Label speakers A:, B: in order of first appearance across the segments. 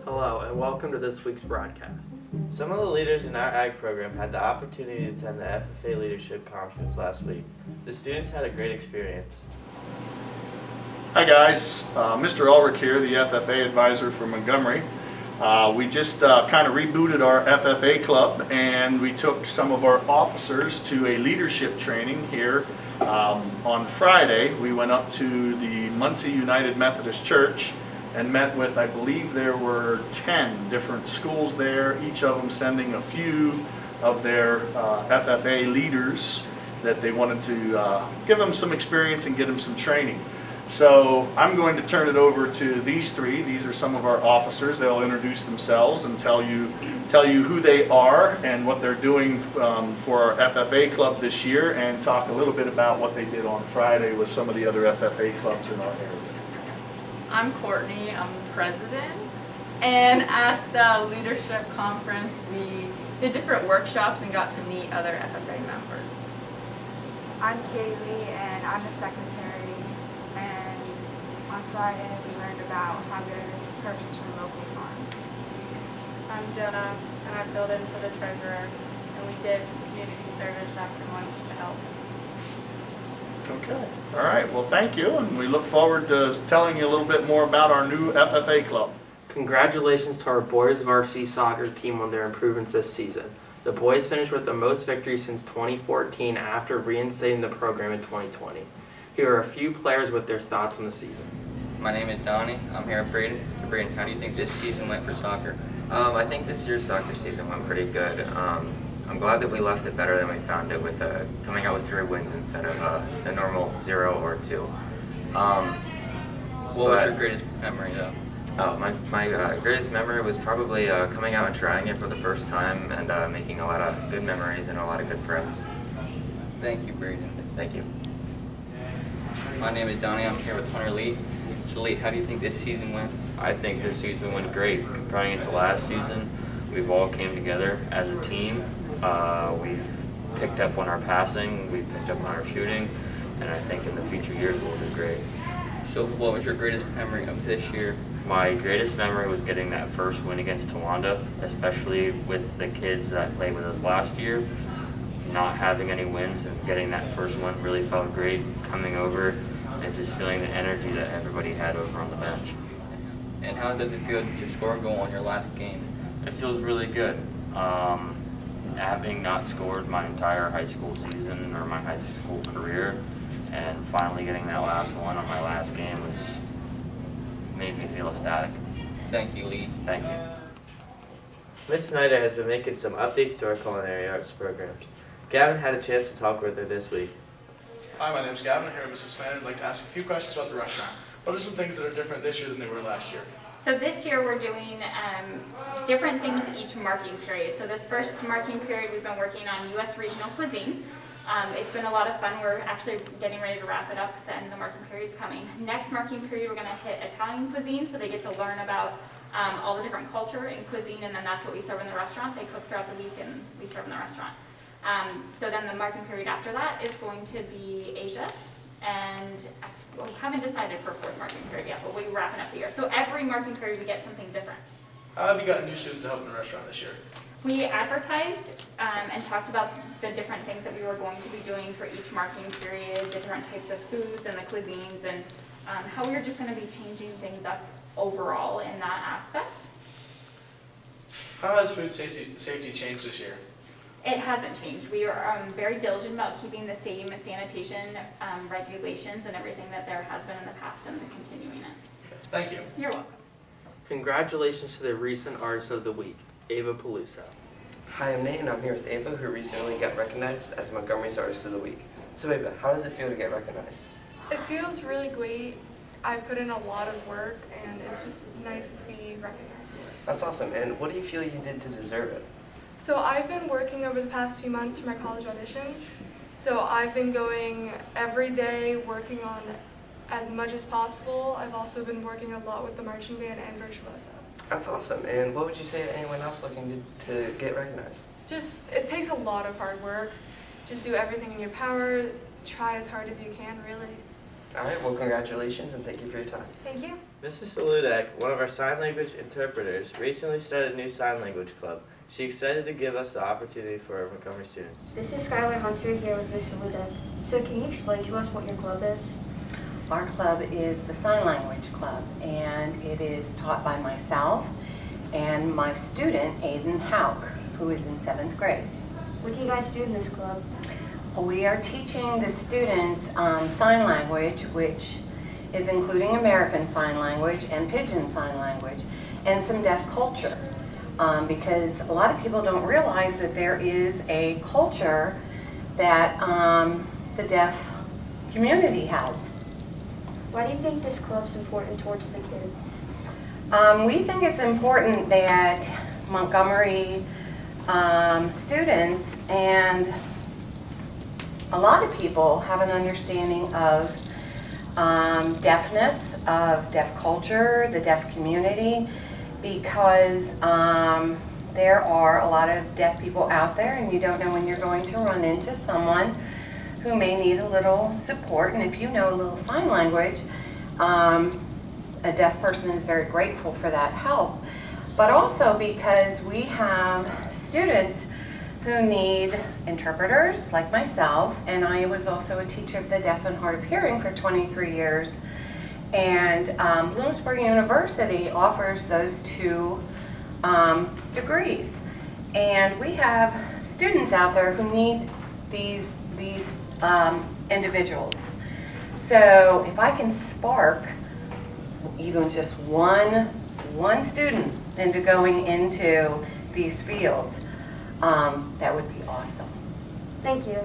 A: Hello, and welcome to this week's broadcast.
B: Some of the leaders in our Ag program had the opportunity to attend the FFA Leadership Conference last week. The students had a great experience.
C: Hi guys, Mr. Ulrich here, the FFA advisor for Montgomery. We just kind of rebooted our FFA club, and we took some of our officers to a leadership training here on Friday. We went up to the Muncie United Methodist Church and met with, I believe there were 10 different schools there, each of them sending a few of their FFA leaders that they wanted to give them some experience and get them some training. So I'm going to turn it over to these three. These are some of our officers. They'll introduce themselves and tell you who they are and what they're doing for our FFA club this year, and talk a little bit about what they did on Friday with some of the other FFA clubs in our area.
D: I'm Courtney, I'm the president, and at the leadership conference we did different workshops and got to meet other FFA members.
E: I'm Kaylee and I'm the secretary, and on Friday we learned about how good it is to purchase from local farms.
F: I'm Jenna and I filled in for the treasurer, and we did some community service after lunch to help.
C: Okay. All right. Well, thank you, and we look forward to telling you a little bit more about our new FFA club.
A: Congratulations to our boys varsity soccer team on their improvements this season. The boys finished with the most victories since 2014 after reinstating the program in 2020. Here are a few players with their thoughts on the season.
G: My name is Donnie. I'm here at Braden. Braden, how do you think this season went for soccer?
H: I think this year's soccer season went pretty good. I'm glad that we left it better than we found it, with coming out with 3 wins instead of the normal 0 or 2.
G: What was your greatest memory though?
H: Oh, my greatest memory was probably coming out and trying it for the first time, and making a lot of good memories and a lot of good friends.
G: Thank you, Braden.
H: Thank you.
G: My name is Donnie. I'm here with Hunter Lee. So Lee, how do you think this season went?
I: I think this season went great. Comparing it to last season, we've all came together as a team. We've picked up on our passing, we've picked up on our shooting, and I think in the future years we'll do great.
G: So what was your greatest memory of this year?
I: My greatest memory was getting that first win against Towanda, especially with the kids that played with us last year. Not having any wins and getting that first one really felt great, coming over and just feeling the energy that everybody had over on the bench.
G: And how does it feel to score a goal on your last game?
I: It feels really good. Having not scored my entire high school season or my high school career, and finally getting that last one on my last game made me feel ecstatic.
G: Thank you, Lee.
I: Thank you.
B: Miss Snyder has been making some updates to our Culinary Arts programs. Gavin had a chance to talk with her this week.
J: Hi, my name is Gavin. I'm here with Mrs. Snyder. I'd like to ask a few questions about the restaurant. What are some things that are different this year than they were last year?
D: So this year we're doing different things each marking period. So this first marking period we've been working on U.S. regional cuisine. It's been a lot of fun. We're actually getting ready to wrap it up because the end of the marking period is coming. Next marking period we're going to hit Italian cuisine, so they get to learn about all the different culture and cuisine, and then that's what we serve in the restaurant. They cook throughout the week and we serve in the restaurant. So then the marking period after that is going to be Asia, and we haven't decided for a 4th marking period yet, but we're wrapping up the year. So every marking period we get something different.
J: How have you gotten new students to help in the restaurant this year?
D: We advertised and talked about the different things that we were going to be doing for each marking period, the different types of foods and the cuisines, and how we were just going to be changing things up overall in that aspect.
J: How has food safety changed this year?
D: It hasn't changed. We are very diligent about keeping the same sanitation regulations and everything that there has been in the past, and continuing it.
J: Okay. Thank you.
D: You're welcome.
A: Congratulations to the recent Artist of the Week, Ava Peluso.
K: Hi, I'm Nate, and I'm here with Ava, who recently got recognized as Montgomery's Artist of the Week. So Ava, how does it feel to get recognized?
F: It feels really great. I put in a lot of work, and it's just nice to be recognized for it.
K: That's awesome. And what do you feel you did to deserve it?
F: So I've been working over the past few months for my college auditions. So I've been going every day, working on as much as possible. I've also been working a lot with the marching band and Virtuoso.
K: That's awesome. And what would you say to anyone else looking to get recognized?
F: Just, it takes a lot of hard work. Just do everything in your power. Try as hard as you can, really.
K: All right, well, congratulations and thank you for your time.
F: Thank you.
B: Mrs. Saludek, one of our sign language interpreters, recently started a new sign language club. She's excited to give us the opportunity for our Montgomery students.
L: This is Skylar Hunter here with Miss Saludek. So can you explain to us what your club is?
M: Our club is the Sign Language Club, and it is taught by myself and my student, Aiden Hauk, who is in 7th grade.
L: What do you guys do in this club?
M: We are teaching the students sign language, which is including American Sign Language and Pidgin Sign Language, and some deaf culture. Because a lot of people don't realize that there is a culture that the deaf community has.
L: Why do you think this club's important towards the kids?
M: We think it's important that Montgomery students and a lot of people have an understanding of deafness, of deaf culture, the deaf community, because there are a lot of deaf people out there, and you don't know when you're going to run into someone who may need a little support. And if you know a little sign language, a deaf person is very grateful for that help. But also because we have students who need interpreters like myself, and I was also a teacher of the deaf and hard of hearing for 23 years. And Bloomsburg University offers those two degrees. And we have students out there who need these individuals. So if I can spark even just one student into going into these fields, that would be awesome.
L: Thank you.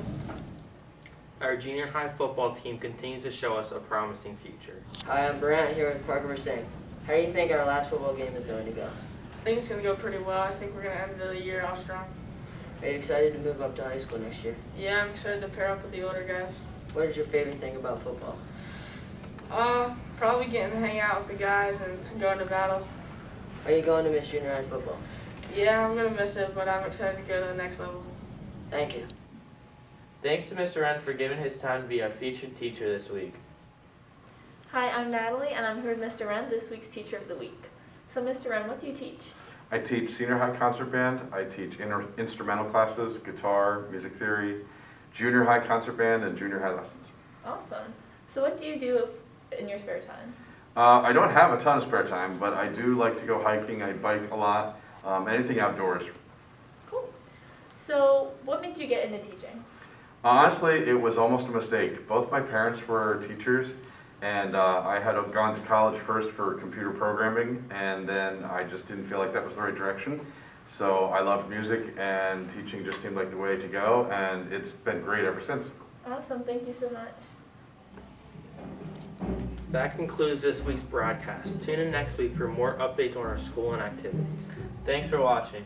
A: Our junior high football team continues to show us a promising future.
N: Hi, I'm Brant here with Parker Singh. How do you think our last football game is going to go?
O: I think it's going to go pretty well. I think we're going to end the year off strong.
N: Are you excited to move up to high school next year?
O: Yeah, I'm excited to pair up with the older guys.
N: What is your favorite thing about football?
O: Probably getting to hang out with the guys and going to battle.
N: Are you going to miss junior high football?
O: Yeah, I'm going to miss it, but I'm excited to go to the next level.
N: Thank you.
B: Thanks to Mr. Wren for giving his time to be our featured teacher this week.
P: Hi, I'm Natalie, and I'm here with Mr. Wren, this week's Teacher of the Week. So, Mr. Wren, what do you teach?
Q: I teach senior high concert band. I teach instrumental classes, guitar, music theory, junior high concert band, and junior high lessons.
P: Awesome. So what do you do in your spare time?
Q: I don't have a ton of spare time, but I do like to go hiking. I bike a lot, anything outdoors.
P: Cool. So what made you get into teaching?
Q: Honestly, it was almost a mistake. Both my parents were teachers, and I had gone to college first for computer programming, and then I just didn't feel like that was the right direction. So I loved music, and teaching just seemed like the way to go, and it's been great ever since.
P: Awesome. Thank you so much.
A: That concludes this week's broadcast. Tune in next week for more updates on our school and activities.
B: Thanks for watching.